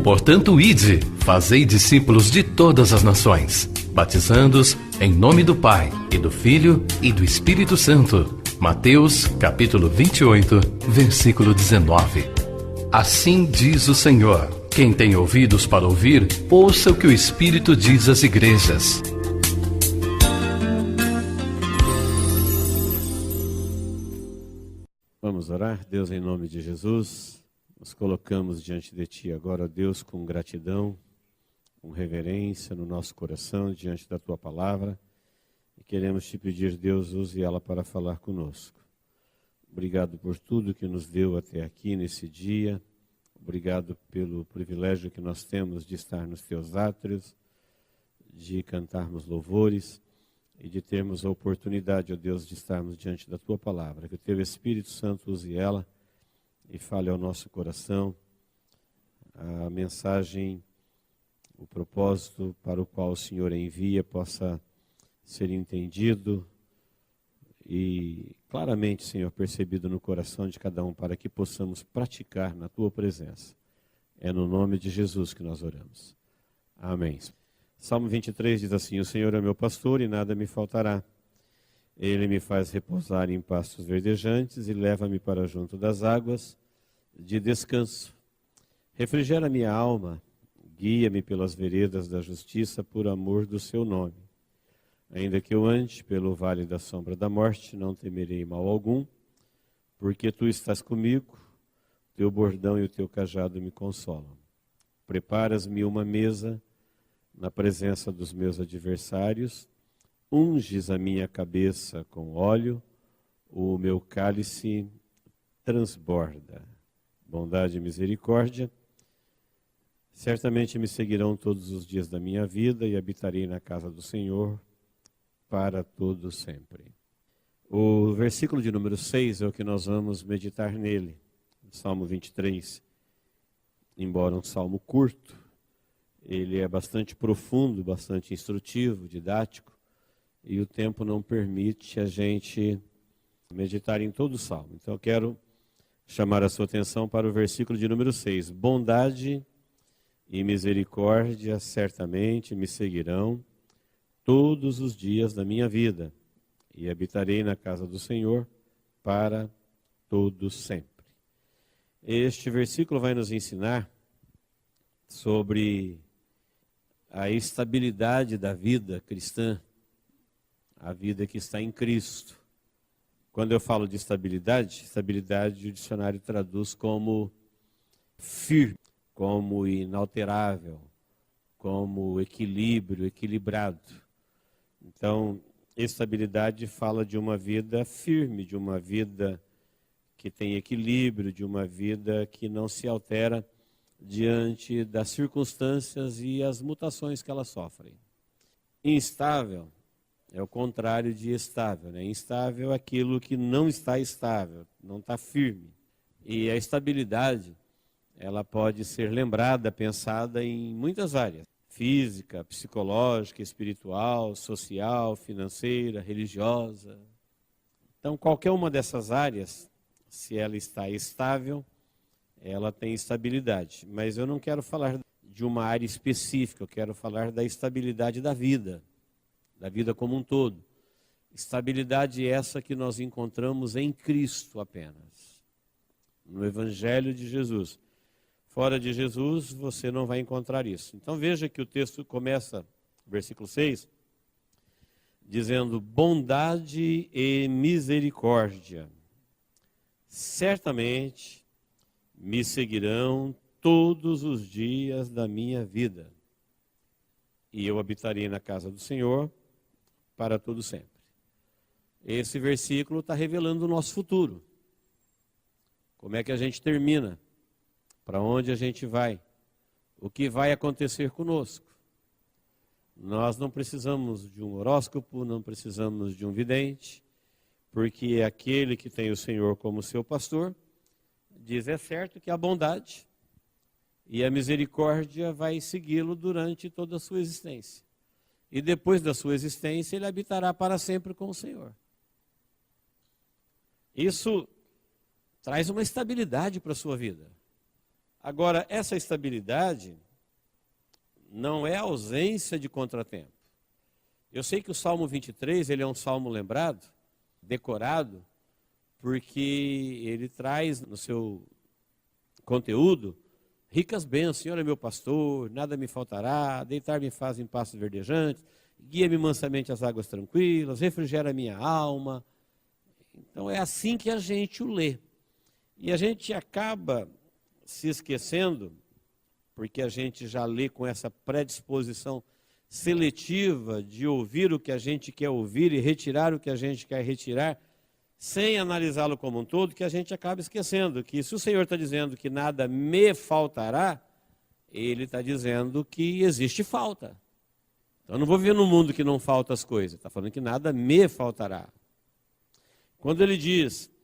Portanto, ide, fazei discípulos de todas as nações, batizando-os em nome do Pai, e do Filho, e do Espírito Santo. Mateus, capítulo 28, versículo 19. Assim diz o Senhor: quem tem ouvidos para ouvir, ouça o que o Espírito diz às igrejas. Vamos orar. Deus, em nome de Jesus, nos colocamos diante de Ti agora, ó Deus, com gratidão, com reverência no nosso coração, diante da Tua palavra. E queremos Te pedir, Deus, use ela para falar conosco. Obrigado por tudo que nos deu até aqui nesse dia. Obrigado pelo privilégio que nós temos de estar nos Teus átrios, de cantarmos louvores e de termos a oportunidade, ó Deus, de estarmos diante da Tua palavra. Que o Teu Espírito Santo use ela e fale ao nosso coração a mensagem, o propósito para o qual o Senhor envia possa ser entendido e claramente, Senhor, percebido no coração de cada um, para que possamos praticar na Tua presença. É no nome de Jesus que nós oramos. Amém. Salmo 23 diz assim: o Senhor é meu pastor e nada me faltará. Ele me faz repousar em pastos verdejantes e leva-me para junto das águas de descanso. Refrigera minha alma, guia-me pelas veredas da justiça por amor do seu nome. Ainda que eu ande pelo vale da sombra da morte, não temerei mal algum, porque tu estás comigo, teu bordão e o teu cajado me consolam. Preparas-me uma mesa na presença dos meus adversários, unges a minha cabeça com óleo, o meu cálice transborda. Bondade e misericórdia certamente me seguirão todos os dias da minha vida e habitarei na casa do Senhor para todo sempre. O versículo de número 6 é o que nós vamos meditar nele. Salmo 23, embora um salmo curto, ele é bastante profundo, bastante instrutivo, didático, e o tempo não permite a gente meditar em todo o salmo. Então eu quero chamar a sua atenção para o versículo de número 6. Bondade e misericórdia certamente me seguirão todos os dias da minha vida, e habitarei na casa do Senhor para todo sempre. Este versículo vai nos ensinar sobre a estabilidade da vida cristã, a vida que está em Cristo. Quando eu falo de estabilidade o dicionário traduz como firme, como inalterável, como equilíbrio, equilibrado. Então, estabilidade fala de uma vida firme, de uma vida que tem equilíbrio, de uma vida que não se altera diante das circunstâncias e as mutações que elas sofrem. Instável é o contrário de estável, né? Instável é aquilo que não está estável, não está firme. E a estabilidade, ela pode ser lembrada, pensada em muitas áreas: física, psicológica, espiritual, social, financeira, religiosa. Então, qualquer uma dessas áreas, se ela está estável, ela tem estabilidade. Mas eu não quero falar de uma área específica, eu quero falar da estabilidade da vida como um todo. Estabilidade essa que nós encontramos em Cristo apenas, no Evangelho de Jesus. Fora de Jesus, você não vai encontrar isso. Então veja que o texto começa, versículo 6, dizendo: bondade e misericórdia certamente me seguirão todos os dias da minha vida, e eu habitarei na casa do Senhor para todo sempre. Esse versículo está revelando o nosso futuro. Como é que a gente termina? Para onde a gente vai? O que vai acontecer conosco? Nós não precisamos de um horóscopo, não precisamos de um vidente, porque aquele que tem o Senhor como seu pastor diz: é certo que a bondade e a misericórdia vai segui-lo durante toda a sua existência. E depois da sua existência, ele habitará para sempre com o Senhor. Isso traz uma estabilidade para a sua vida. Agora, essa estabilidade não é ausência de contratempo. Eu sei que o Salmo 23, ele é um salmo lembrado, decorado, porque ele traz no seu conteúdo ricas bênçãos. Senhor é meu pastor, nada me faltará, deitar-me faz em pastos verdejantes, guia-me mansamente às águas tranquilas, refrigera a minha alma. Então é assim que a gente o lê. E a gente acaba se esquecendo, porque a gente já lê com essa predisposição seletiva de ouvir o que a gente quer ouvir e retirar o que a gente quer retirar, sem analisá-lo como um todo, que a gente acaba esquecendo que se o Senhor está dizendo que nada me faltará, Ele está dizendo que existe falta. Então eu não vou viver num mundo que não falta as coisas, está falando que nada me faltará. Quando Ele diz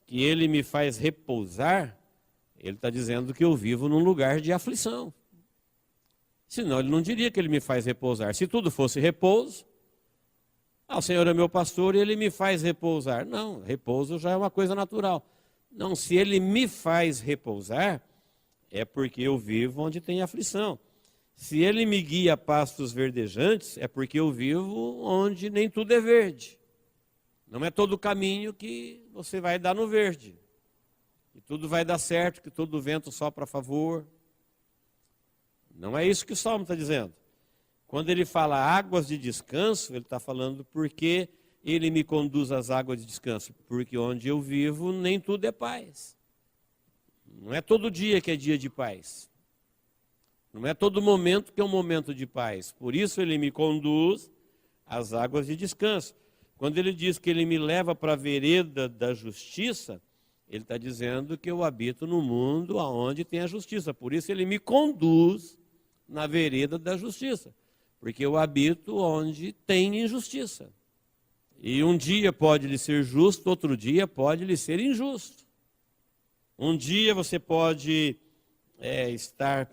que Ele me faz repousar, Ele está dizendo que eu vivo num lugar de aflição. Senão Ele não diria que Ele me faz repousar. Se tudo fosse repouso, o Senhor é meu pastor e Ele me faz repousar. Não, repouso já é uma coisa natural. Não, se Ele me faz repousar, é porque eu vivo onde tem aflição. Se Ele me guia a pastos verdejantes, é porque eu vivo onde nem tudo é verde. Não é todo caminho que você vai dar no verde. Que tudo vai dar certo, que todo vento sopra a favor. Não é isso que o Salmo está dizendo. Quando ele fala águas de descanso, ele está falando porque ele me conduz às águas de descanso. Porque onde eu vivo, nem tudo é paz. Não é todo dia que é dia de paz. Não é todo momento que é um momento de paz. Por isso ele me conduz às águas de descanso. Quando ele diz que ele me leva para a vereda da justiça, ele está dizendo que eu habito no mundo onde tem a justiça. Por isso ele me conduz na vereda da justiça. Porque eu habito onde tem injustiça. E um dia pode lhe ser justo, outro dia pode lhe ser injusto. Um dia você pode estar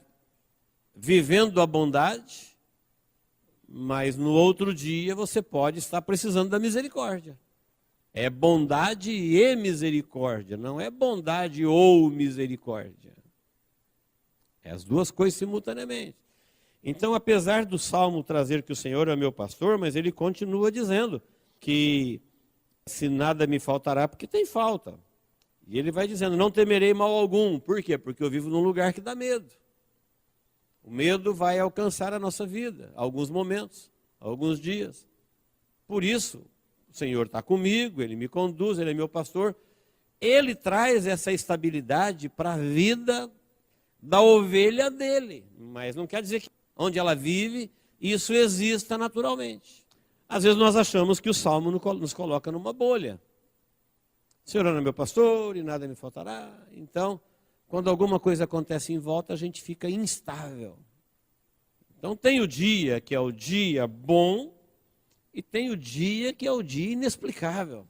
vivendo a bondade, mas no outro dia você pode estar precisando da misericórdia. É bondade e misericórdia, não é bondade ou misericórdia. É as duas coisas simultaneamente. Então, apesar do Salmo trazer que o Senhor é meu pastor, mas ele continua dizendo que se nada me faltará, porque tem falta. E ele vai dizendo, não temerei mal algum. Por quê? Porque eu vivo num lugar que dá medo. O medo vai alcançar a nossa vida, alguns momentos, alguns dias. Por isso, o Senhor está comigo, Ele me conduz, Ele é meu pastor. Ele traz essa estabilidade para a vida da ovelha dele. Mas não quer dizer que onde ela vive, isso exista naturalmente. Às vezes nós achamos que o Salmo nos coloca numa bolha. O Senhor é meu pastor e nada me faltará. Então, quando alguma coisa acontece em volta, a gente fica instável. Então tem o dia que é o dia bom e tem o dia que é o dia inexplicável.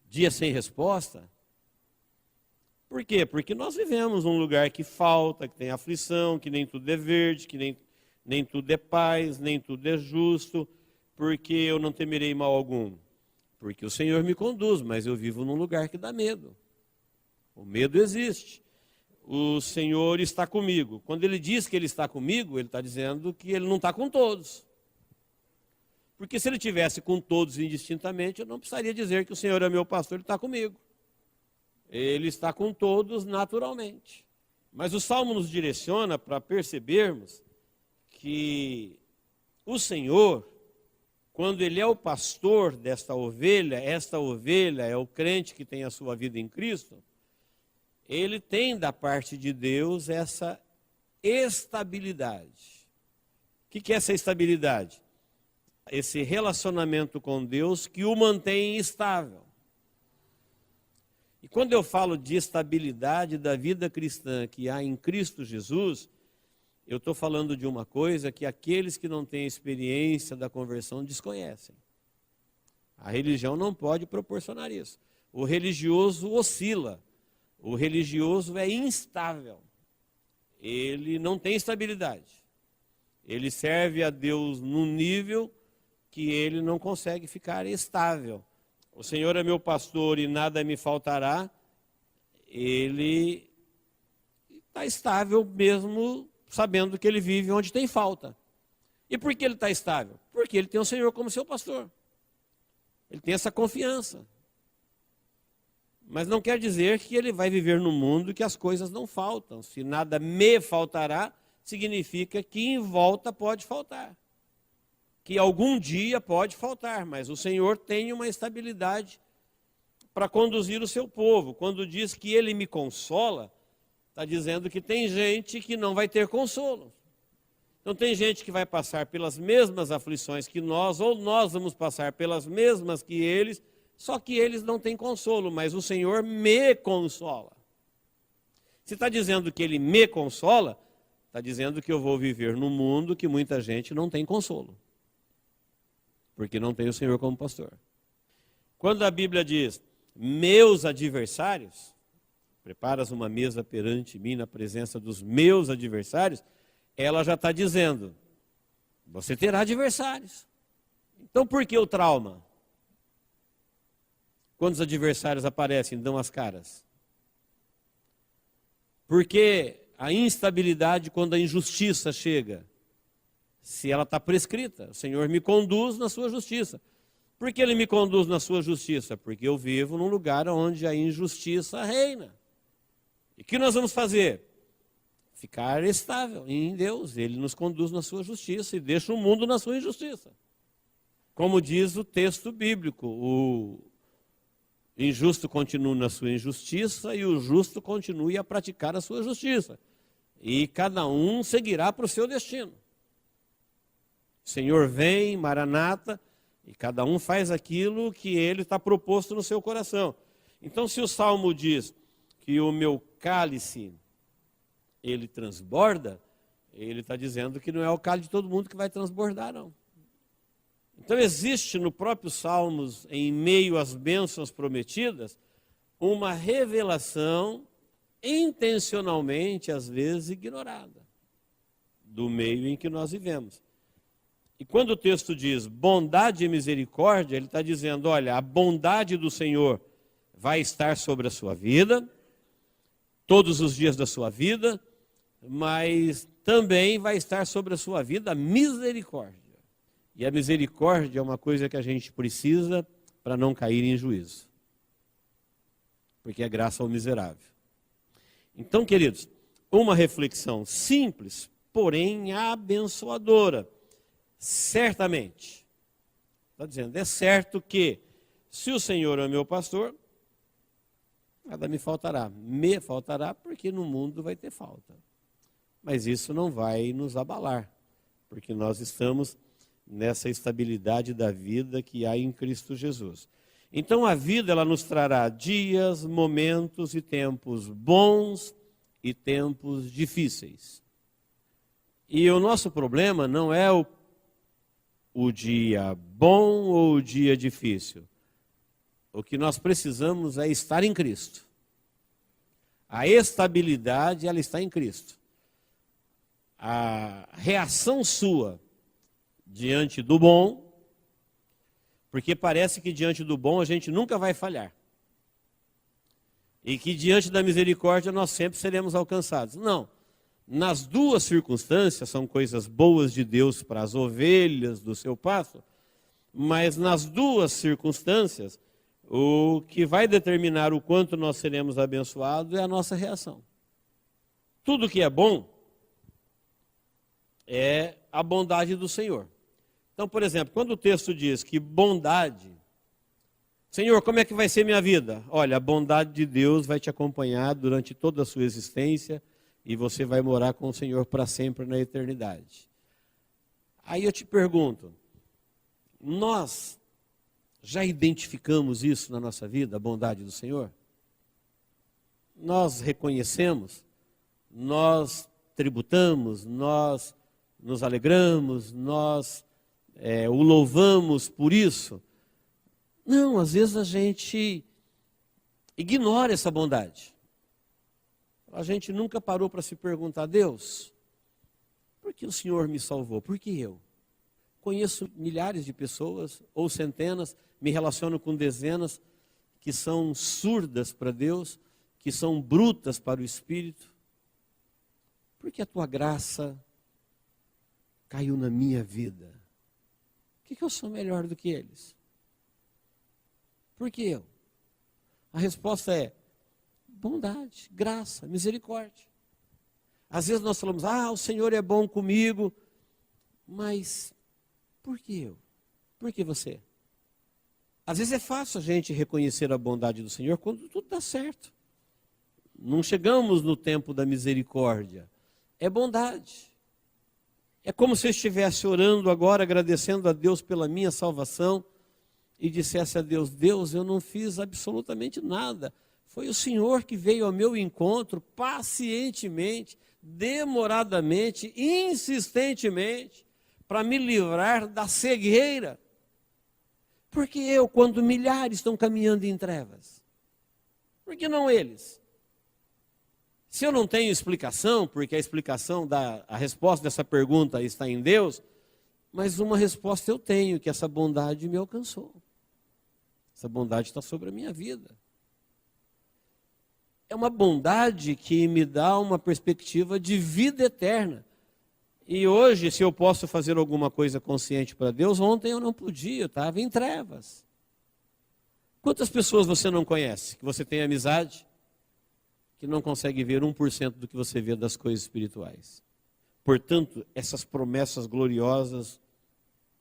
Dia sem resposta. Por quê? Porque nós vivemos num lugar que falta, que tem aflição, que nem tudo é verde, que nem tudo é paz, nem tudo é justo, porque eu não temerei mal algum. Porque o Senhor me conduz, mas eu vivo num lugar que dá medo. O medo existe. O Senhor está comigo. Quando Ele diz que Ele está comigo, Ele está dizendo que Ele não está com todos. Porque se Ele estivesse com todos indistintamente, eu não precisaria dizer que o Senhor é meu pastor, Ele está comigo. Ele está com todos naturalmente. Mas o Salmo nos direciona para percebermos que o Senhor, quando Ele é o pastor desta ovelha, esta ovelha é o crente que tem a sua vida em Cristo, Ele tem da parte de Deus essa estabilidade. O que é essa estabilidade? Esse relacionamento com Deus que o mantém estável. E quando eu falo de estabilidade da vida cristã que há em Cristo Jesus, eu estou falando de uma coisa que aqueles que não têm experiência da conversão desconhecem. A religião não pode proporcionar isso. O religioso oscila. O religioso é instável. Ele não tem estabilidade. Ele serve a Deus num nível que ele não consegue ficar estável. O Senhor é meu pastor e nada me faltará, ele está estável mesmo sabendo que ele vive onde tem falta. E por que ele está estável? Porque ele tem o Senhor como seu pastor. Ele tem essa confiança. Mas não quer dizer que ele vai viver num mundo que as coisas não faltam. Se nada me faltará, significa que em volta pode faltar. Que algum dia pode faltar, mas o Senhor tem uma estabilidade para conduzir o seu povo. Quando diz que ele me consola, está dizendo que tem gente que não vai ter consolo. Então tem gente que vai passar pelas mesmas aflições que nós, ou nós vamos passar pelas mesmas que eles, só que eles não têm consolo, mas o Senhor me consola. Se está dizendo que ele me consola, está dizendo que eu vou viver num mundo que muita gente não tem consolo. Porque não tem o Senhor como pastor. Quando a Bíblia diz, meus adversários, preparas uma mesa perante mim na presença dos meus adversários, ela já está dizendo, você terá adversários. Então por que o trauma? Quando os adversários aparecem, dão as caras. Porque a instabilidade quando a injustiça chega, se ela está prescrita, o Senhor me conduz na sua justiça. Por que ele me conduz na sua justiça? Porque eu vivo num lugar onde a injustiça reina. E o que nós vamos fazer? Ficar estável em Deus. Ele nos conduz na sua justiça e deixa o mundo na sua injustiça. Como diz o texto bíblico, o injusto continua na sua injustiça e o justo continue a praticar a sua justiça. E cada um seguirá para o seu destino. O Senhor vem, Maranata, e cada um faz aquilo que ele está proposto no seu coração. Então, se o Salmo diz que o meu cálice, ele transborda, ele está dizendo que não é o cálice de todo mundo que vai transbordar, não. Então, existe no próprio Salmos, em meio às bênçãos prometidas, uma revelação intencionalmente, às vezes, ignorada, do meio em que nós vivemos. E quando o texto diz bondade e misericórdia, ele está dizendo, olha, a bondade do Senhor vai estar sobre a sua vida, todos os dias da sua vida, mas também vai estar sobre a sua vida a misericórdia. E a misericórdia é uma coisa que a gente precisa para não cair em juízo. Porque é graça ao miserável. Então, queridos, uma reflexão simples, porém abençoadora. Certamente, está dizendo, é certo que se o Senhor é meu pastor, nada me faltará. Me faltará porque no mundo vai ter falta. Mas isso não vai nos abalar, porque nós estamos nessa estabilidade da vida que há em Cristo Jesus. Então a vida ela nos trará dias, momentos e tempos bons e tempos difíceis. E o nosso problema não é o dia bom ou o dia difícil. O que nós precisamos é estar em Cristo. A estabilidade, ela está em Cristo. A reação sua diante do bom, porque parece que diante do bom a gente nunca vai falhar. E que diante da misericórdia nós sempre seremos alcançados. Não. Nas duas circunstâncias, são coisas boas de Deus para as ovelhas do seu pasto, mas nas duas circunstâncias, o que vai determinar o quanto nós seremos abençoados é a nossa reação. Tudo que é bom é a bondade do Senhor. Então, por exemplo, quando o texto diz que bondade, Senhor, como é que vai ser minha vida? Olha, a bondade de Deus vai te acompanhar durante toda a sua existência, e você vai morar com o Senhor para sempre na eternidade. Aí eu te pergunto, nós já identificamos isso na nossa vida, a bondade do Senhor? Nós reconhecemos, nós tributamos, nós nos alegramos, nós o louvamos por isso? Não, às vezes a gente ignora essa bondade. A gente nunca parou para se perguntar, Deus, por que o Senhor me salvou? Por que eu? Conheço milhares de pessoas, ou centenas, me relaciono com dezenas, que são surdas para Deus, que são brutas para o espírito, porque a tua graça caiu na minha vida. Por que eu sou melhor do que eles? Por que eu? A resposta é bondade, graça, misericórdia. Às vezes nós falamos, o Senhor é bom comigo, mas por que eu? Por que você? Às vezes é fácil a gente reconhecer a bondade do Senhor quando tudo dá certo. Não chegamos no tempo da misericórdia. É bondade. É como se eu estivesse orando agora, agradecendo a Deus pela minha salvação, e dissesse a Deus, Deus, eu não fiz absolutamente nada. Foi o Senhor que veio ao meu encontro pacientemente, demoradamente, insistentemente, para me livrar da cegueira. Porque eu, quando milhares estão caminhando em trevas? Por que não eles? Se eu não tenho explicação, porque a explicação a resposta dessa pergunta está em Deus, mas uma resposta eu tenho, que essa bondade me alcançou. Essa bondade está sobre a minha vida. É uma bondade que me dá uma perspectiva de vida eterna. E hoje, se eu posso fazer alguma coisa consciente para Deus, ontem eu não podia, eu estava em trevas. Quantas pessoas você não conhece, que você tem amizade, que não consegue ver 1% do que você vê das coisas espirituais? Portanto, essas promessas gloriosas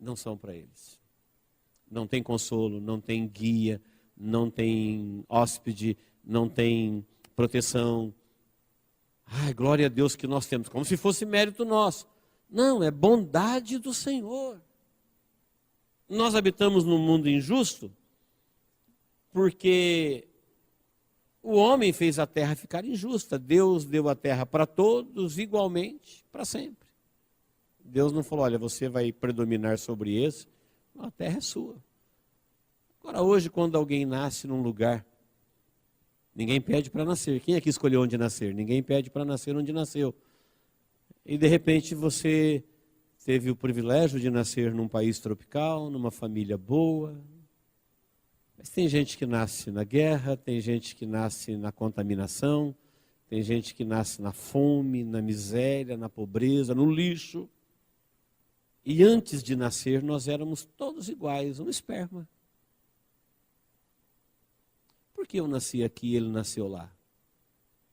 não são para eles. Não tem consolo, não tem guia, não tem hóspede, não tem proteção. Glória a Deus que nós temos, como se fosse mérito nosso. Não, é bondade do Senhor. Nós habitamos num mundo injusto porque o homem fez a terra ficar injusta. Deus deu a terra para todos igualmente, para sempre. Deus não falou, olha, você vai predominar sobre esse. Não, a terra é sua. Agora hoje, quando alguém nasce num lugar, ninguém pede para nascer. Quem aqui escolheu onde nascer? Ninguém pede para nascer onde nasceu. E de repente você teve o privilégio de nascer num país tropical, numa família boa. Mas tem gente que nasce na guerra, tem gente que nasce na contaminação, tem gente que nasce na fome, na miséria, na pobreza, no lixo. E antes de nascer nós éramos todos iguais, um esperma. Por que eu nasci aqui e ele nasceu lá?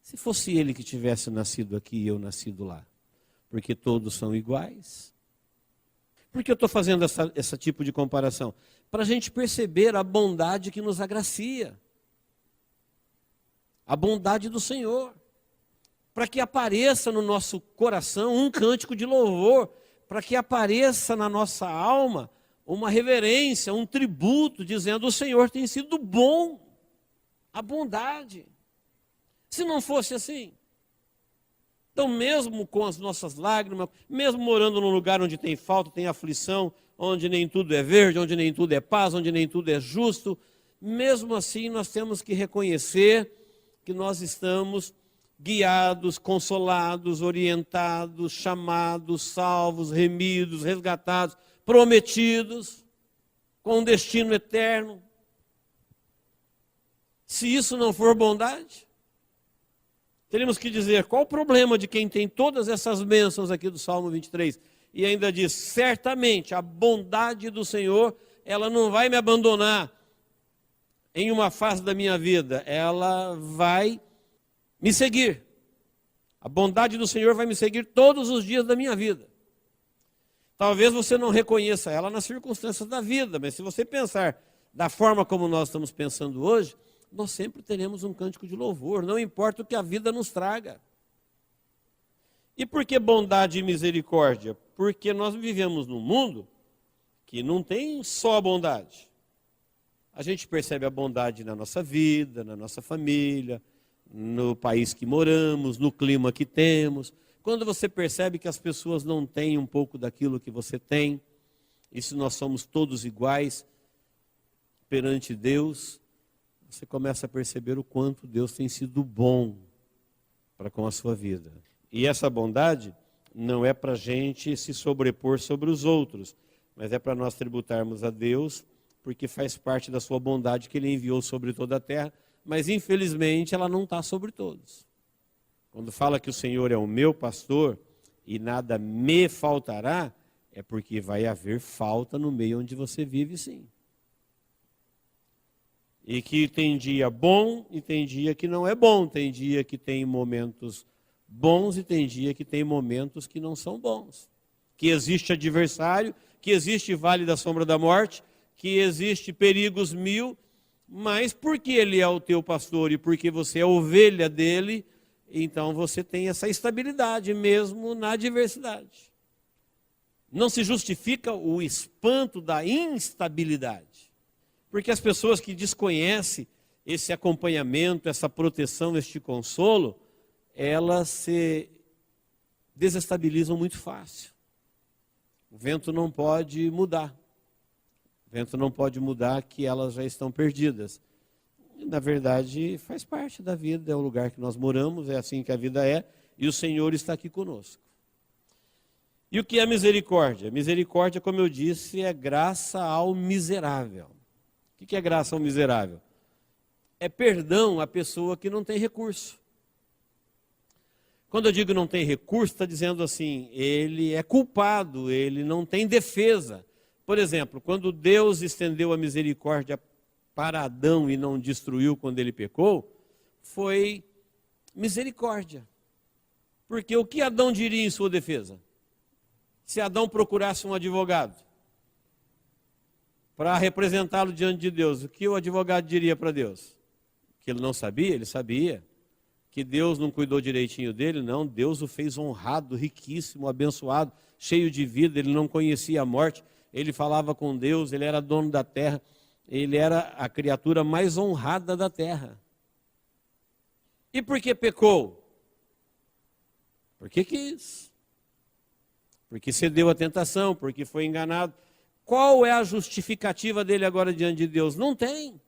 Se fosse ele que tivesse nascido aqui e eu nascido lá. Porque todos são iguais. Por que eu estou fazendo esse tipo de comparação? Para a gente perceber a bondade que nos agracia. A bondade do Senhor. Para que apareça no nosso coração um cântico de louvor. Para que apareça na nossa alma uma reverência, um tributo, dizendo o Senhor tem sido bom. A bondade. Se não fosse assim, então mesmo com as nossas lágrimas, mesmo morando num lugar onde tem falta, tem aflição, onde nem tudo é verde, onde nem tudo é paz, onde nem tudo é justo, mesmo assim nós temos que reconhecer que nós estamos guiados, consolados, orientados, chamados, salvos, remidos, resgatados, prometidos, com um destino eterno. Se isso não for bondade, teríamos que dizer, qual o problema de quem tem todas essas bênçãos aqui do Salmo 23? E ainda diz, certamente a bondade do Senhor, ela não vai me abandonar em uma fase da minha vida, ela vai me seguir. A bondade do Senhor vai me seguir todos os dias da minha vida. Talvez você não reconheça ela nas circunstâncias da vida, mas se você pensar da forma como nós estamos pensando hoje, nós sempre teremos um cântico de louvor, não importa o que a vida nos traga. E por que bondade e misericórdia? Porque nós vivemos num mundo que não tem só a bondade. A gente percebe a bondade na nossa vida, na nossa família, no país que moramos, no clima que temos. Quando você percebe que as pessoas não têm um pouco daquilo que você tem, e se nós somos todos iguais perante Deus, você começa a perceber o quanto Deus tem sido bom para com a sua vida. E essa bondade não é para a gente se sobrepor sobre os outros, mas é para nós tributarmos a Deus, porque faz parte da sua bondade que Ele enviou sobre toda a terra mas infelizmente ela não está sobre todos. Quando fala que o Senhor é o meu pastor e nada me faltará, é porque vai haver falta no meio onde você vive, sim. E que tem dia bom e tem dia que não é bom, tem dia que tem momentos bons e tem dia que tem momentos que não são bons. Que existe adversário, que existe vale da sombra da morte, que existe perigos mil, mas porque ele é o teu pastor e porque você é ovelha dele, então você tem essa estabilidade mesmo na adversidade. Não se justifica o espanto da instabilidade, porque as pessoas que desconhecem esse acompanhamento, essa proteção, este consolo, elas se desestabilizam muito fácil. O vento não pode mudar. O vento não pode mudar que elas já estão perdidas. Na verdade, faz parte da vida, é o lugar que nós moramos, é assim que a vida é, e o Senhor está aqui conosco. E o que é misericórdia? Misericórdia, como eu disse, é graça ao miserável. O que é graça ao miserável? É perdão à pessoa que não tem recurso. Quando eu digo não tem recurso, está dizendo assim, ele é culpado, ele não tem defesa. Por exemplo, quando Deus estendeu a misericórdia para Adão e não destruiu quando ele pecou, foi misericórdia. Porque o que Adão diria em sua defesa? Se Adão procurasse um advogado para representá-lo diante de Deus, o que o advogado diria para Deus? Que ele não sabia? Ele sabia. Que Deus não cuidou direitinho dele? Não, Deus o fez honrado, riquíssimo, abençoado, cheio de vida, ele não conhecia a morte, ele falava com Deus, ele era dono da terra, ele era a criatura mais honrada da terra. E por que pecou? Porque quis. Porque cedeu à tentação, porque foi enganado. Qual é a justificativa dele agora diante de Deus? Não tem.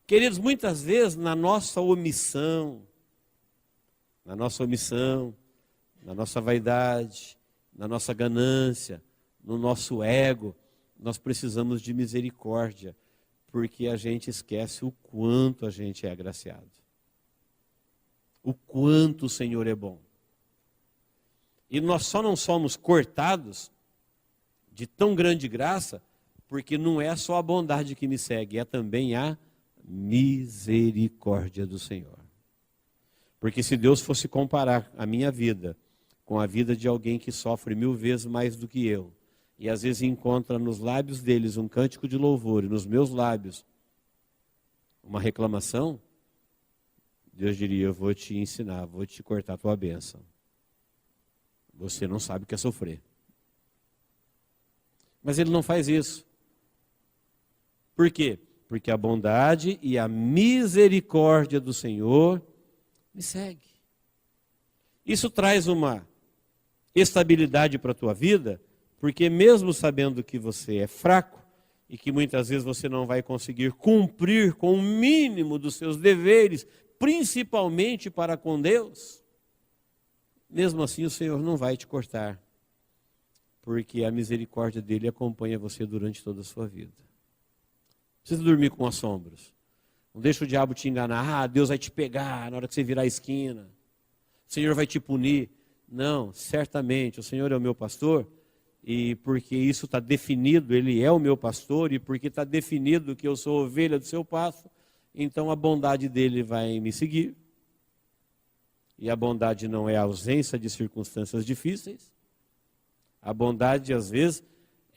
Queridos, muitas vezes na nossa omissão, na nossa vaidade, na nossa ganância, no nosso ego, nós precisamos de misericórdia, porque a gente esquece o quanto a gente é agraciado. O quanto o Senhor é bom. E nós só não somos cortados de tão grande graça, porque não é só a bondade que me segue, é também a misericórdia do Senhor. Porque se Deus fosse comparar a minha vida com a vida de alguém que sofre 1000 vezes mais do que eu, e às vezes encontra nos lábios deles um cântico de louvor, e nos meus lábios uma reclamação, Deus diria, eu vou te ensinar, vou te cortar a tua bênção. Você não sabe o que é sofrer. Mas Ele não faz isso. Por quê? Porque a bondade e a misericórdia do Senhor me segue. Isso traz uma estabilidade para a tua vida, porque mesmo sabendo que você é fraco e que muitas vezes você não vai conseguir cumprir com o mínimo dos seus deveres, principalmente para com Deus, mesmo assim o Senhor não vai te cortar, porque a misericórdia dele acompanha você durante toda a sua vida. Precisa dormir com assombros. Não deixa o diabo te enganar. Deus vai te pegar na hora que você virar a esquina. O Senhor vai te punir. Não, certamente, o Senhor é o meu pastor, e porque isso está definido, Ele é o meu pastor, e porque está definido que eu sou ovelha do seu pasto, então a bondade dele vai me seguir. E a bondade não é a ausência de circunstâncias difíceis. A bondade, às vezes,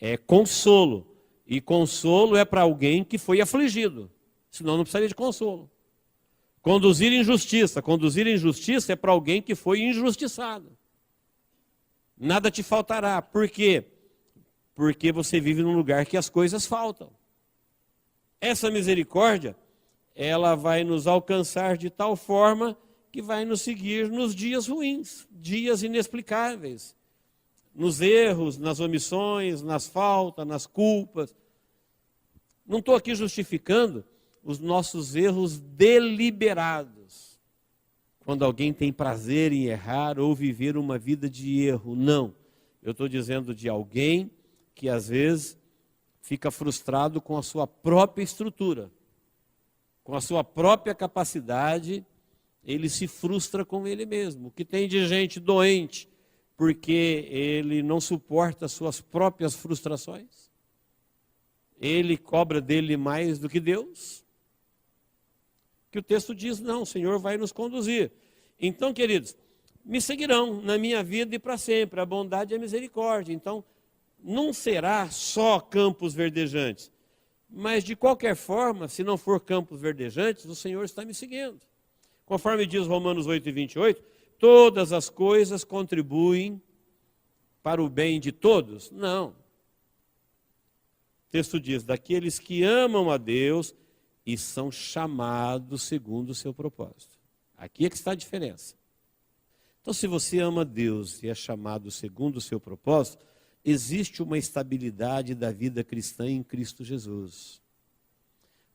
é consolo. E consolo é para alguém que foi afligido. Senão não precisaria de consolo. Conduzir injustiça é para alguém que foi injustiçado. Nada te faltará. Por quê? Porque você vive num lugar que as coisas faltam. Essa misericórdia, ela vai nos alcançar de tal forma que vai nos seguir nos dias ruins, dias inexplicáveis. Nos erros, nas omissões, nas faltas, nas culpas. Não estou aqui justificando os nossos erros deliberados. Quando alguém tem prazer em errar ou viver uma vida de erro. Não. Eu estou dizendo de alguém que às vezes fica frustrado com a sua própria estrutura. com a sua própria capacidade, ele se frustra com ele mesmo. O que tem de gente doente porque ele não suporta as suas próprias frustrações? Ele cobra dele mais do que Deus? Que o texto diz, não, o Senhor vai nos conduzir. Então, queridos, me seguirão na minha vida e para sempre, a bondade e a misericórdia. Então, não será só campos verdejantes, mas de qualquer forma, se não for campos verdejantes, o Senhor está me seguindo. Conforme diz Romanos 8:28, todas as coisas contribuem para o bem de todos? Não. O texto diz, daqueles que amam a Deus e são chamados segundo o seu propósito. Aqui é que está a diferença. Então, se você ama Deus e é chamado segundo o seu propósito, existe uma estabilidade da vida cristã em Cristo Jesus.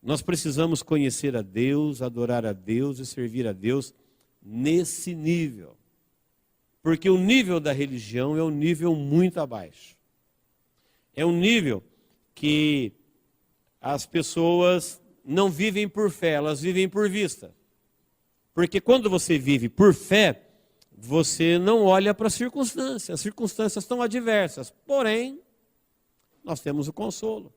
Nós precisamos conhecer a Deus, adorar a Deus e servir a Deus nesse nível. Porque o nível da religião é um nível muito abaixo. É um nível que as pessoas não vivem por fé, elas vivem por vista. Porque quando você vive por fé, você não olha para as circunstâncias estão adversas. Porém, nós temos o consolo.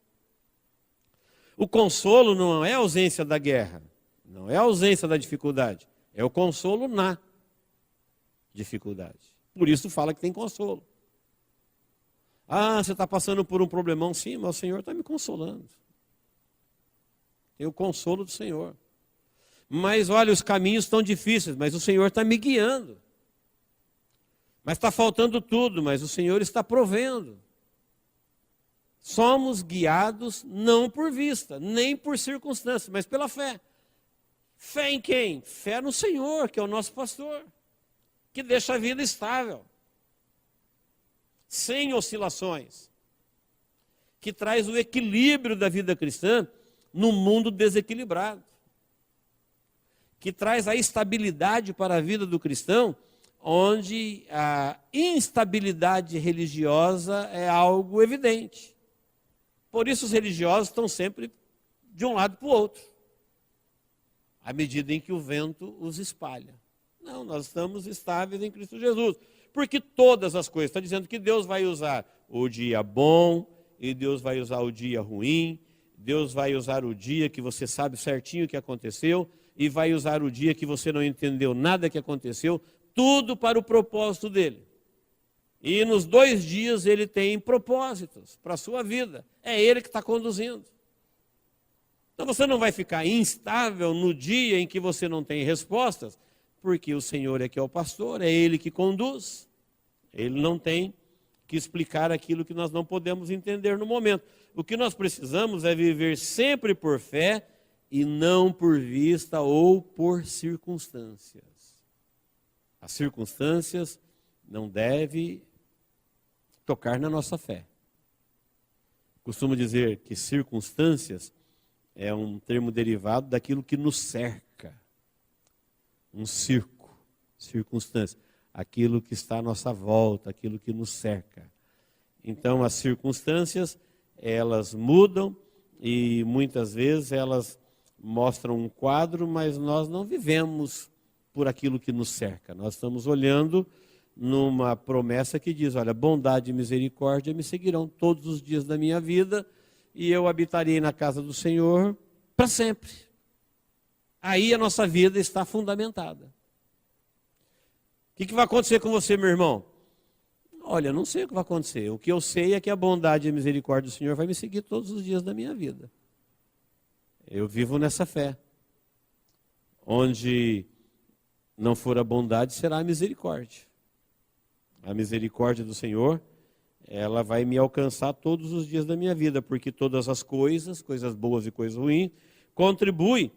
O consolo não é a ausência da guerra, não é a ausência da dificuldade, é o consolo na dificuldade. Por isso fala que tem consolo. Ah, você está passando por um problemão, sim, mas o Senhor está me consolando. Tem o consolo do Senhor. Mas olha, os caminhos estão difíceis, mas o Senhor está me guiando. Mas está faltando tudo, mas o Senhor está provendo. Somos guiados não por vista, nem por circunstâncias, mas pela fé. Fé em quem? Fé no Senhor, que é o nosso pastor, que deixa a vida estável, sem oscilações, que traz o equilíbrio da vida cristã no mundo desequilibrado, que traz a estabilidade para a vida do cristão, onde a instabilidade religiosa é algo evidente. Por isso os religiosos estão sempre de um lado para o outro, à medida em que o vento os espalha. Não, nós estamos estáveis em Cristo Jesus, porque todas as coisas, está dizendo que Deus vai usar o dia bom, e Deus vai usar o dia ruim, Deus vai usar o dia que você sabe certinho o que aconteceu, e vai usar o dia que você não entendeu nada que aconteceu, tudo para o propósito dele. E nos 2 dias ele tem propósitos para a sua vida. É ele que está conduzindo. Então você não vai ficar instável no dia em que você não tem respostas, porque o Senhor é que é o pastor, é ele que conduz. Ele não tem que explicar aquilo que nós não podemos entender no momento. O que nós precisamos é viver sempre por fé e não por vista ou por circunstâncias. As circunstâncias não devem tocar na nossa fé. Costumo dizer que circunstâncias é um termo derivado daquilo que nos cerca. Um circo, circunstância, aquilo que está à nossa volta, aquilo que nos cerca. Então as circunstâncias, elas mudam e muitas vezes elas mostram um quadro, mas nós não vivemos por aquilo que nos cerca. Nós estamos olhando numa promessa que diz, olha, bondade e misericórdia me seguirão todos os dias da minha vida e eu habitarei na casa do Senhor para sempre. Aí a nossa vida está fundamentada. O que vai acontecer com você, meu irmão? Olha, não sei o que vai acontecer. O que eu sei é que a bondade e a misericórdia do Senhor vai me seguir todos os dias da minha vida. Eu vivo nessa fé. Onde não for a bondade, será a misericórdia. A misericórdia do Senhor, ela vai me alcançar todos os dias da minha vida, porque todas as coisas, coisas boas e coisas ruins, contribuem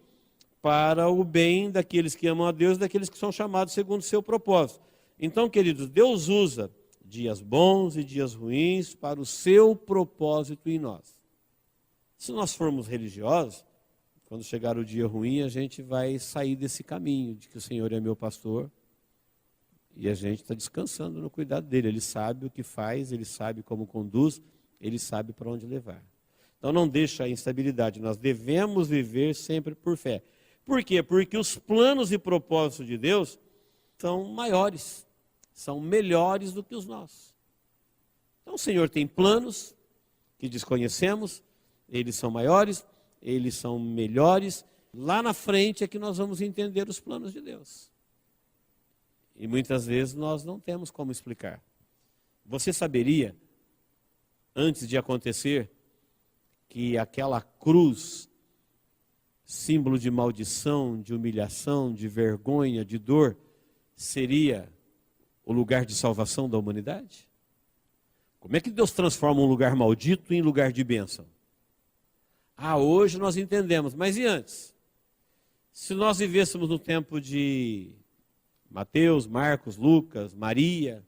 para o bem daqueles que amam a Deus, daqueles que são chamados segundo o seu propósito. Então, queridos, Deus usa dias bons e dias ruins para o seu propósito em nós. Se nós formos religiosos, quando chegar o dia ruim, a gente vai sair desse caminho de que o Senhor é meu pastor e a gente está descansando no cuidado dele. Ele sabe o que faz, ele sabe como conduz, ele sabe para onde levar. Então não deixa a instabilidade, nós devemos viver sempre por fé. Por quê? Porque os planos e propósitos de Deus são maiores, são melhores do que os nossos. Então o Senhor tem planos que desconhecemos, eles são maiores, eles são melhores. Lá na frente é que nós vamos entender os planos de Deus. E muitas vezes nós não temos como explicar. Você saberia, antes de acontecer, que aquela cruz, símbolo de maldição, de humilhação, de vergonha, de dor, seria o lugar de salvação da humanidade? Como é que Deus transforma um lugar maldito em lugar de bênção? Hoje nós entendemos, mas e antes? Se nós vivêssemos no tempo de Mateus, Marcos, Lucas, Maria,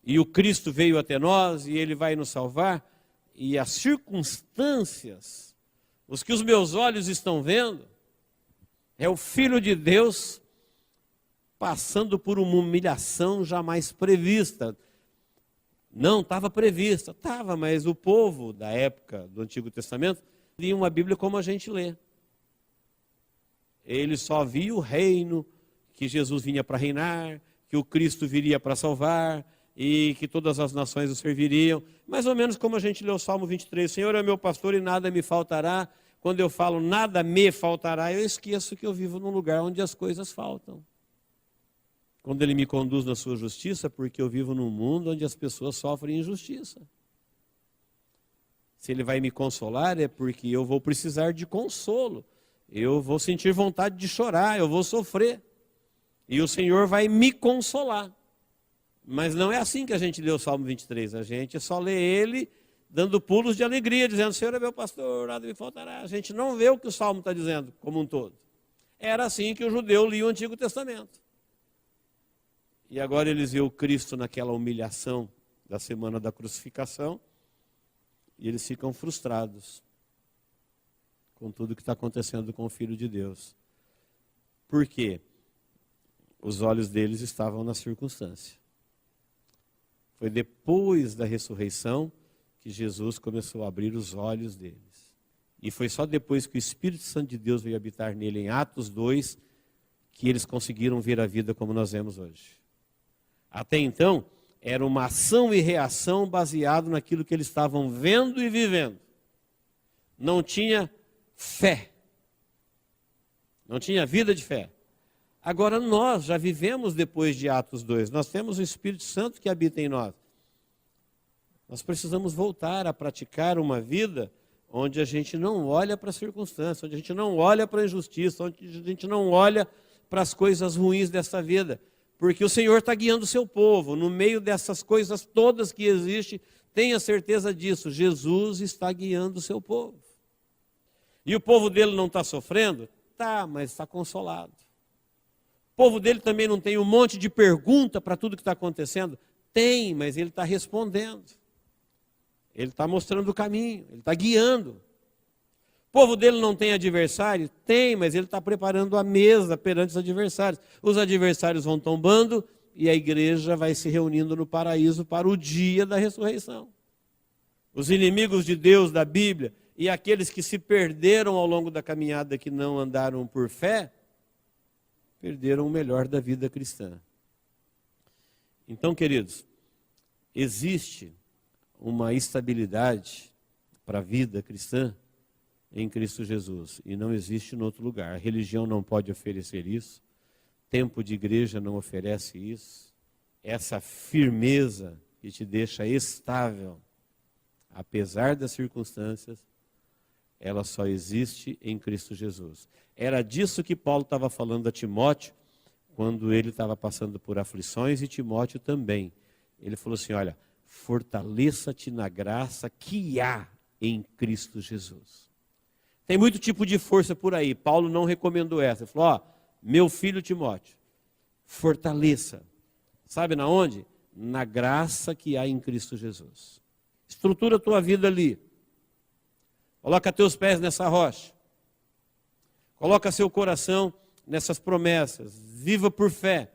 e o Cristo veio até nós e Ele vai nos salvar, e as circunstâncias, os que os meus olhos estão vendo, é o Filho de Deus passando por uma humilhação jamais prevista. Não, estava prevista, estava, mas o povo da época do Antigo Testamento lia uma Bíblia como a gente lê. Ele só via o reino, que Jesus vinha para reinar, que o Cristo viria para salvar, e que todas as nações o serviriam. Mais ou menos como a gente lê o Salmo 23, Senhor é meu pastor e nada me faltará. Quando eu falo nada me faltará, eu esqueço que eu vivo num lugar onde as coisas faltam. Quando Ele me conduz na sua justiça, porque eu vivo num mundo onde as pessoas sofrem injustiça. Se Ele vai me consolar, é porque eu vou precisar de consolo. Eu vou sentir vontade de chorar, eu vou sofrer. E o Senhor vai me consolar. Mas não é assim que a gente lê o Salmo 23. A gente só lê ele dando pulos de alegria, dizendo, Senhor é meu pastor, nada me faltará. A gente não vê o que o Salmo está dizendo como um todo. Era assim que o judeu lia o Antigo Testamento. E agora eles veem o Cristo naquela humilhação da semana da crucificação e eles ficam frustrados com tudo que está acontecendo com o Filho de Deus. Por quê? Os olhos deles estavam na circunstância. Foi depois da ressurreição que Jesus começou a abrir os olhos deles. E foi só depois que o Espírito Santo de Deus veio habitar nele, em Atos 2, que eles conseguiram ver a vida como nós vemos hoje. Até então, era uma ação e reação baseado naquilo que eles estavam vendo e vivendo. Não tinha fé. Não tinha vida de fé. Agora nós já vivemos depois de Atos 2. Nós temos o Espírito Santo que habita em nós. Nós precisamos voltar a praticar uma vida onde a gente não olha para as circunstâncias, onde a gente não olha para a injustiça, onde a gente não olha para as coisas ruins dessa vida. Porque o Senhor está guiando o seu povo. No meio dessas coisas todas que existem, tenha certeza disso. Jesus está guiando o seu povo. E o povo dele não está sofrendo? Tá, mas está consolado. O povo dele também não tem um monte de pergunta para tudo que está acontecendo? Tem, mas ele está respondendo. Ele está mostrando o caminho, ele está guiando. O povo dele não tem adversário? Tem, mas ele está preparando a mesa perante os adversários. Os adversários vão tombando e a igreja vai se reunindo no paraíso para o dia da ressurreição. Os inimigos de Deus da Bíblia e aqueles que se perderam ao longo da caminhada, que não andaram por fé, perderam o melhor da vida cristã. Então, queridos, existe uma estabilidade para a vida cristã em Cristo Jesus, e não existe em outro lugar. A religião não pode oferecer isso, tempo de igreja não oferece isso, essa firmeza que te deixa estável, apesar das circunstâncias, ela só existe em Cristo Jesus. Era disso que Paulo estava falando a Timóteo, quando ele estava passando por aflições, e Timóteo também. Ele falou assim, olha, fortaleça-te na graça que há em Cristo Jesus. Tem muito tipo de força por aí. Paulo não recomendou essa. Ele falou, meu filho Timóteo, fortaleça. Sabe na onde? Na graça que há em Cristo Jesus. Estrutura a tua vida ali. Coloca teus pés nessa rocha. Coloca seu coração nessas promessas. Viva por fé,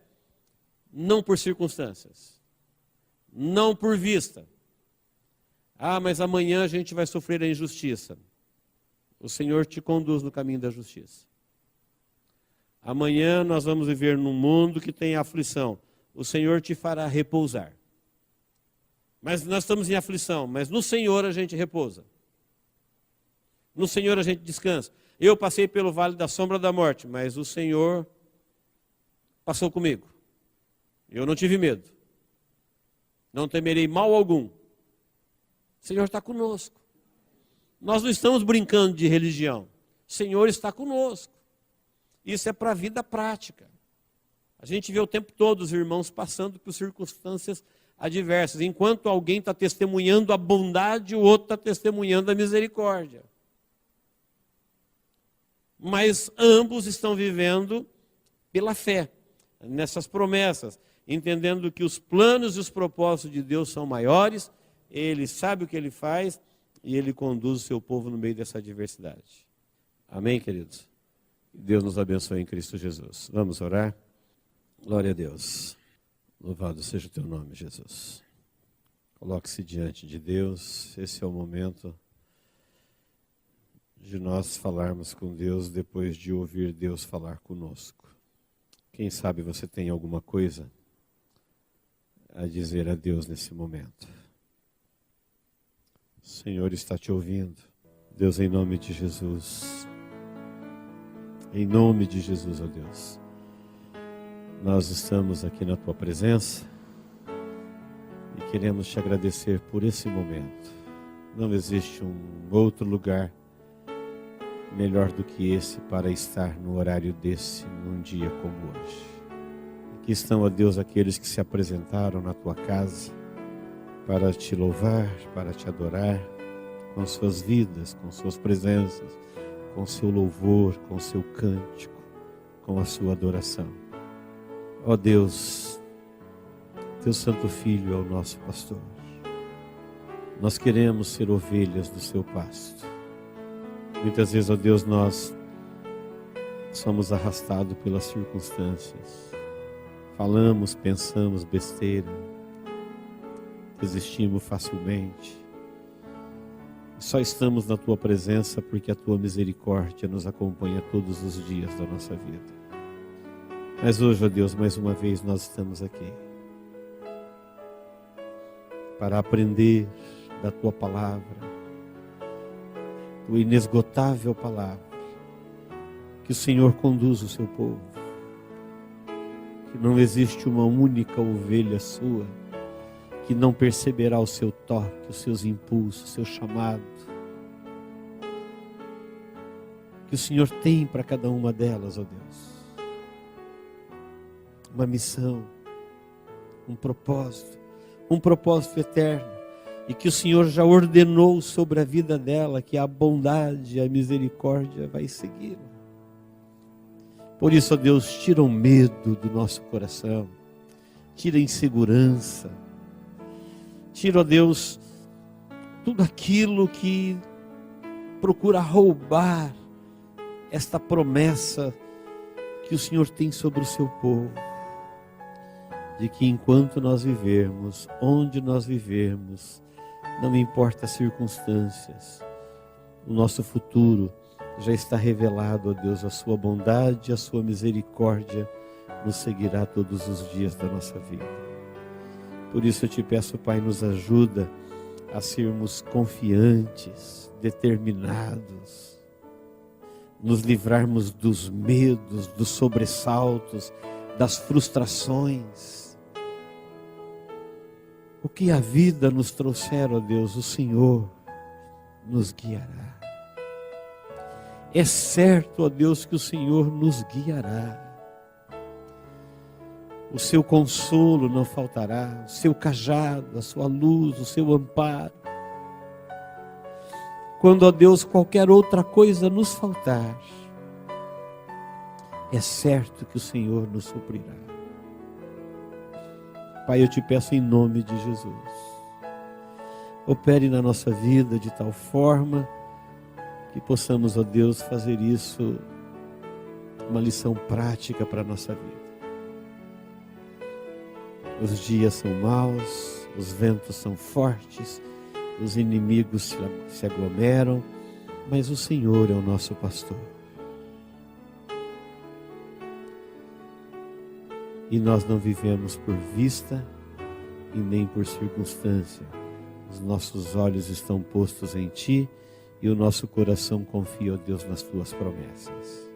não por circunstâncias. Não por vista. Ah, mas amanhã a gente vai sofrer a injustiça. O Senhor te conduz no caminho da justiça. Amanhã nós vamos viver num mundo que tem aflição. O Senhor te fará repousar. Mas nós estamos em aflição, mas no Senhor a gente repousa. No Senhor a gente descansa. Eu passei pelo vale da sombra da morte, mas o Senhor passou comigo. Eu não tive medo. Não temerei mal algum. O Senhor está conosco. Nós não estamos brincando de religião. O Senhor está conosco. Isso é para a vida prática. A gente vê o tempo todo os irmãos passando por circunstâncias adversas. Enquanto alguém está testemunhando a bondade, o outro está testemunhando a misericórdia. Mas ambos estão vivendo pela fé, nessas promessas, entendendo que os planos e os propósitos de Deus são maiores, Ele sabe o que Ele faz e Ele conduz o seu povo no meio dessa adversidade. Amém, queridos? Deus nos abençoe em Cristo Jesus. Vamos orar? Glória a Deus. Louvado seja o teu nome, Jesus. Coloque-se diante de Deus. Esse é o momento de nós falarmos com Deus depois de ouvir Deus falar conosco. Quem sabe você tem alguma coisa a dizer a Deus nesse momento. O Senhor está te ouvindo. Deus, em nome de Jesus. Em nome de Jesus, ó Deus. Nós estamos aqui na Tua presença e queremos Te agradecer por esse momento. Não existe um outro lugar melhor do que esse para estar no horário desse, num dia como hoje. Aqui estão, ó Deus, aqueles que se apresentaram na Tua casa para Te louvar, para Te adorar, com suas vidas, com suas presenças, com seu louvor, com seu cântico, com a sua adoração. Ó Deus, Teu Santo Filho é o nosso pastor. Nós queremos ser ovelhas do seu pasto. Muitas vezes, ó Deus, nós somos arrastados pelas circunstâncias. Falamos, pensamos besteira, desistimos facilmente. Só estamos na Tua presença porque a Tua misericórdia nos acompanha todos os dias da nossa vida. Mas hoje, ó Deus, mais uma vez nós estamos aqui para aprender da Tua palavra, Tua inesgotável palavra, que o Senhor conduz o seu povo, que não existe uma única ovelha sua que não perceberá o seu toque, os seus impulsos, o seu chamado, que o Senhor tem para cada uma delas, ó Deus. Uma missão, um propósito eterno, e que o Senhor já ordenou sobre a vida dela, que a bondade e a misericórdia vai segui-la. Por isso, ó Deus, tira o medo do nosso coração, tira a insegurança, tira, ó Deus, tudo aquilo que procura roubar esta promessa que o Senhor tem sobre o seu povo, de que enquanto nós vivermos, onde nós vivermos, não importa as circunstâncias, o nosso futuro já está revelado, ó Deus, a sua bondade, a sua misericórdia nos seguirá todos os dias da nossa vida. Por isso eu te peço, Pai, nos ajuda a sermos confiantes, determinados, nos livrarmos dos medos, dos sobressaltos, das frustrações. O que a vida nos trouxer, ó Deus, o Senhor nos guiará. É certo, ó Deus, que o Senhor nos guiará. O seu consolo não faltará, o seu cajado, a sua luz, o seu amparo. Quando, ó Deus, qualquer outra coisa nos faltar, é certo que o Senhor nos suprirá. Pai, eu te peço em nome de Jesus, opere na nossa vida de tal forma que possamos, ó Deus, fazer isso uma lição prática para a nossa vida. Os dias são maus, os ventos são fortes, os inimigos se aglomeram, mas o Senhor é o nosso pastor. E nós não vivemos por vista e nem por circunstância. Os nossos olhos estão postos em Ti e o nosso coração confia, ó Deus, nas Tuas promessas.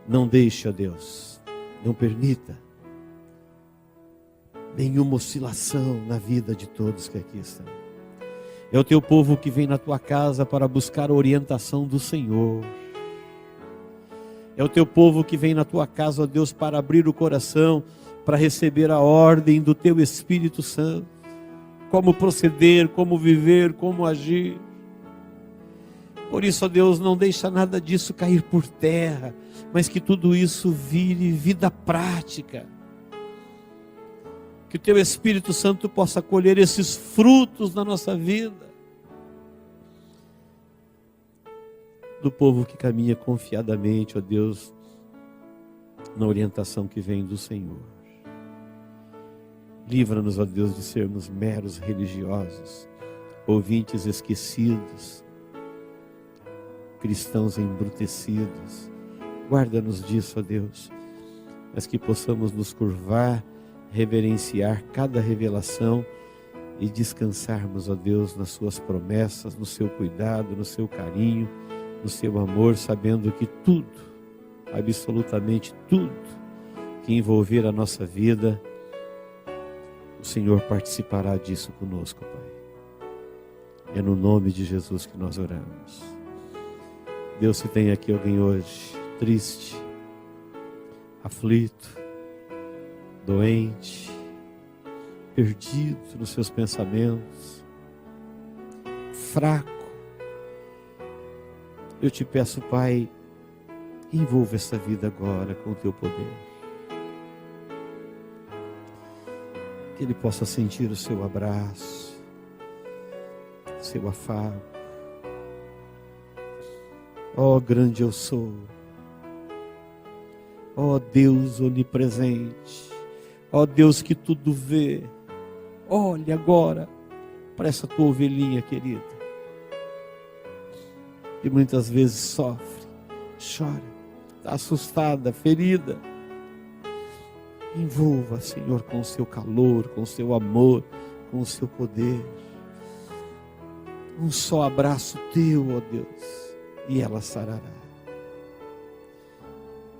Não deixe, ó Deus, não permita nenhuma oscilação na vida de todos que aqui estão. É o Teu povo que vem na Tua casa para buscar a orientação do Senhor. É o Teu povo que vem na Tua casa, ó Deus, para abrir o coração, para receber a ordem do Teu Espírito Santo. Como proceder, como viver, como agir. Por isso, ó Deus, não deixa nada disso cair por terra, mas que tudo isso vire vida prática. Que o Teu Espírito Santo possa colher esses frutos na nossa vida. Do povo que caminha confiadamente, ó Deus, na orientação que vem do Senhor. Livra-nos, ó Deus, de sermos meros religiosos, ouvintes esquecidos, cristãos embrutecidos. Guarda-nos disso, ó Deus, mas que possamos nos curvar, reverenciar cada revelação e descansarmos, ó Deus, nas Suas promessas, no Seu cuidado, no Seu carinho, no Seu amor, sabendo que tudo, absolutamente tudo, que envolver a nossa vida, o Senhor participará disso conosco, Pai. É no nome de Jesus que nós oramos. Deus, se tem aqui alguém hoje triste, aflito, doente, perdido nos seus pensamentos, fraco, eu te peço, Pai, envolva essa vida agora com o Teu poder. Que ele possa sentir o Seu abraço, o Seu afago. Ó grande eu sou, ó Deus onipresente, ó Deus que tudo vê. Olhe agora para essa Tua ovelhinha querida, que muitas vezes sofre, chora, está assustada, ferida. Envolva, Senhor, com o Seu calor, com o Seu amor, com o Seu poder. Um só abraço Teu, ó Deus, e ela sarará.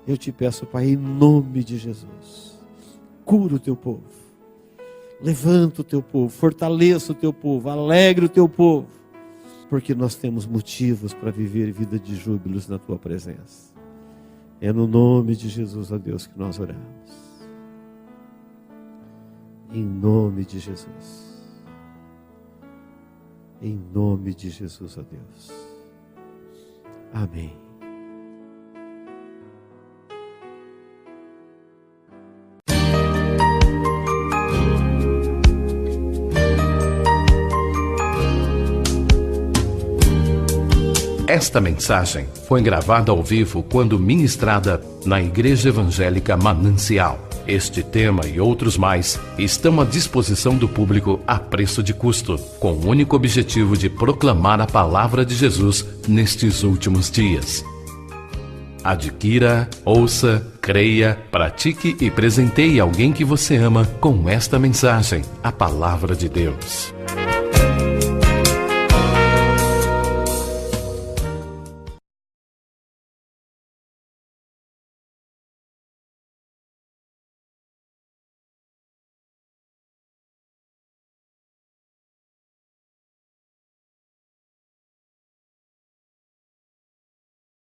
Eu te peço, Pai, em nome de Jesus, cura o Teu povo, levanta o Teu povo, fortaleça o Teu povo, alegre o Teu povo, porque nós temos motivos para viver vida de júbilos na Tua presença. É no nome de Jesus, ó Deus, que nós oramos. Em nome de Jesus. Em nome de Jesus, ó Deus. Amém. Esta mensagem foi gravada ao vivo quando ministrada na Igreja Evangélica Manancial. Este tema e outros mais estão à disposição do público a preço de custo, com o único objetivo de proclamar a palavra de Jesus nestes últimos dias. Adquira, ouça, creia, pratique e presenteie alguém que você ama com esta mensagem, a palavra de Deus.